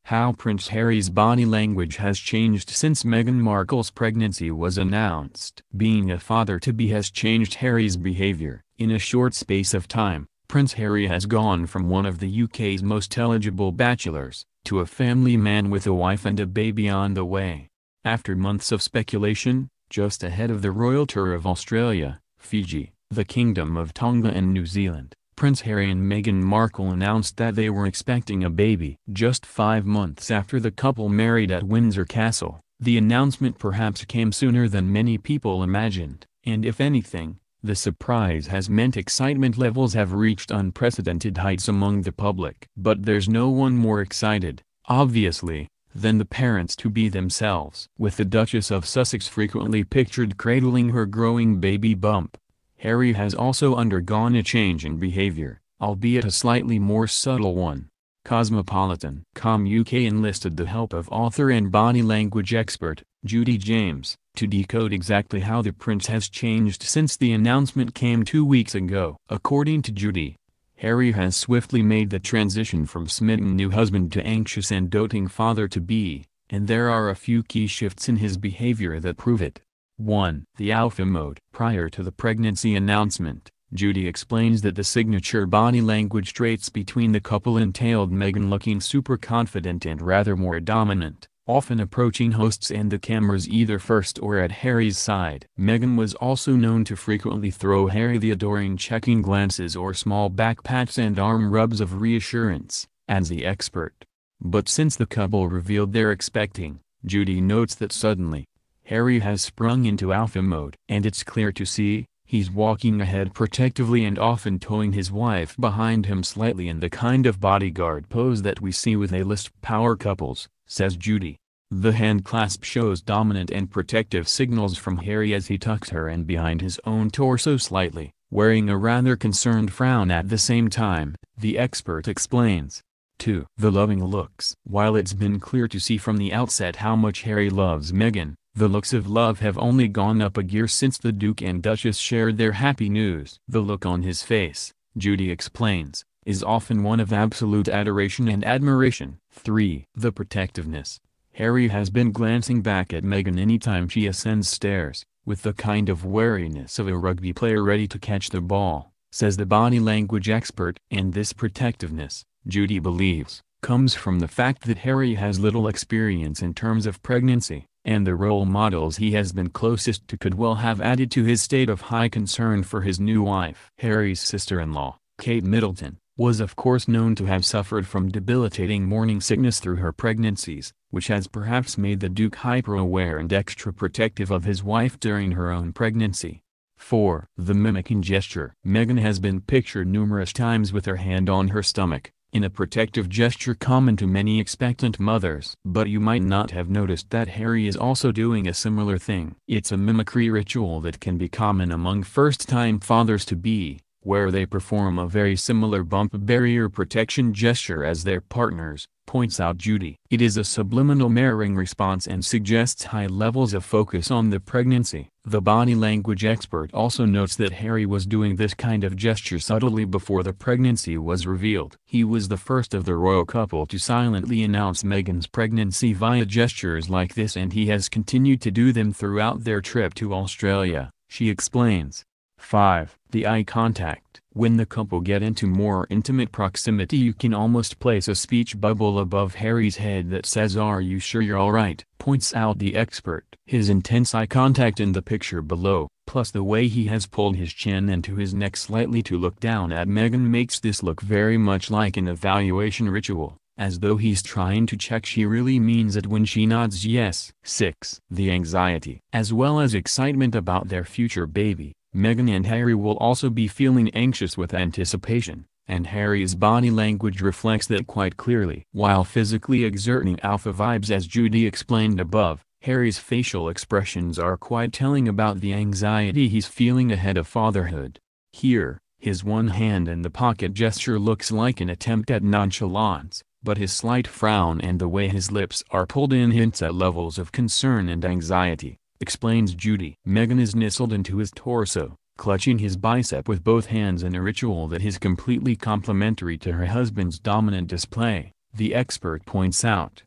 How Prince Harry's body language has changed since Meghan Markle's pregnancy was announced. Being a father-to-be has changed Harry's behavior. In a short space of time, Prince Harry has gone from one of the UK's most eligible bachelors, to a family man with a wife and a baby on the way. After months of speculation, just ahead of the royal tour of Australia, Fiji, the Kingdom of Tonga and New Zealand, Prince Harry and Meghan Markle announced that they were expecting a baby. Just 5 months after the couple married at Windsor Castle, the announcement perhaps came sooner than many people imagined, and if anything, the surprise has meant excitement levels have reached unprecedented heights among the public. But there's no one more excited, obviously, than the parents-to-be themselves. With the Duchess of Sussex frequently pictured cradling her growing baby bump, Harry has also undergone a change in behavior, albeit a slightly more subtle one. Cosmopolitan.com UK enlisted the help of author and body language expert, Judy James, to decode exactly how the prince has changed since the announcement came 2 weeks ago. According to Judy, Harry has swiftly made the transition from smitten new husband to anxious and doting father-to-be, and there are a few key shifts in his behavior that prove it. 1. The alpha mode. Prior to the pregnancy announcement, Judy explains that the signature body language traits between the couple entailed Meghan looking super confident and rather more dominant, often approaching hosts and the cameras either first or at Harry's side. Meghan was also known to frequently throw Harry the adoring checking glances or small back pats and arm rubs of reassurance, adds the expert. But since the couple revealed they're expecting, Judy notes that suddenly, Harry has sprung into alpha mode. And it's clear to see, he's walking ahead protectively and often towing his wife behind him slightly in the kind of bodyguard pose that we see with A-list power couples, says Judy. The hand clasp shows dominant and protective signals from Harry as he tucks her in behind his own torso slightly, wearing a rather concerned frown at the same time, the expert explains. 2. The loving looks. While it's been clear to see from the outset how much Harry loves Meghan, the looks of love have only gone up a gear since the Duke and Duchess shared their happy news. The look on his face, Judy explains, is often one of absolute adoration and admiration. 3. The protectiveness. Harry has been glancing back at Meghan anytime she ascends stairs, with the kind of wariness of a rugby player ready to catch the ball, says the body language expert. And this protectiveness, Judy believes, comes from the fact that Harry has little experience in terms of pregnancy, and the role models he has been closest to could well have added to his state of high concern for his new wife. Harry's sister-in-law, Kate Middleton, was of course known to have suffered from debilitating morning sickness through her pregnancies, which has perhaps made the Duke hyper-aware and extra protective of his wife during her own pregnancy. 4. The mimicking gesture. Meghan has been pictured numerous times with her hand on her stomach, in a protective gesture common to many expectant mothers. But you might not have noticed that Harry is also doing a similar thing. It's a mimicry ritual that can be common among first-time fathers-to-be, where they perform a very similar bump barrier protection gesture as their partners, points out Judy. It is a subliminal mirroring response and suggests high levels of focus on the pregnancy. The body language expert also notes that Harry was doing this kind of gesture subtly before the pregnancy was revealed. He was the first of the royal couple to silently announce Meghan's pregnancy via gestures like this, and he has continued to do them throughout their trip to Australia, she explains. 5. The eye contact. When the couple get into more intimate proximity, you can almost place a speech bubble above Harry's head that says "Are you sure you're alright?" points out the expert. His intense eye contact in the picture below, plus the way he has pulled his chin into his neck slightly to look down at Meghan, makes this look very much like an evaluation ritual, as though he's trying to check she really means it when she nods yes. 6. The anxiety. As well as excitement about their future baby, Meghan and Harry will also be feeling anxious with anticipation, and Harry's body language reflects that quite clearly. While physically exerting alpha vibes as Judy explained above, Harry's facial expressions are quite telling about the anxiety he's feeling ahead of fatherhood. Here, his one hand in the pocket gesture looks like an attempt at nonchalance, but his slight frown and the way his lips are pulled in hints at levels of concern and anxiety, explains Judy. Meghan is nestled into his torso, clutching his bicep with both hands in a ritual that is completely complementary to her husband's dominant display. the expert points out.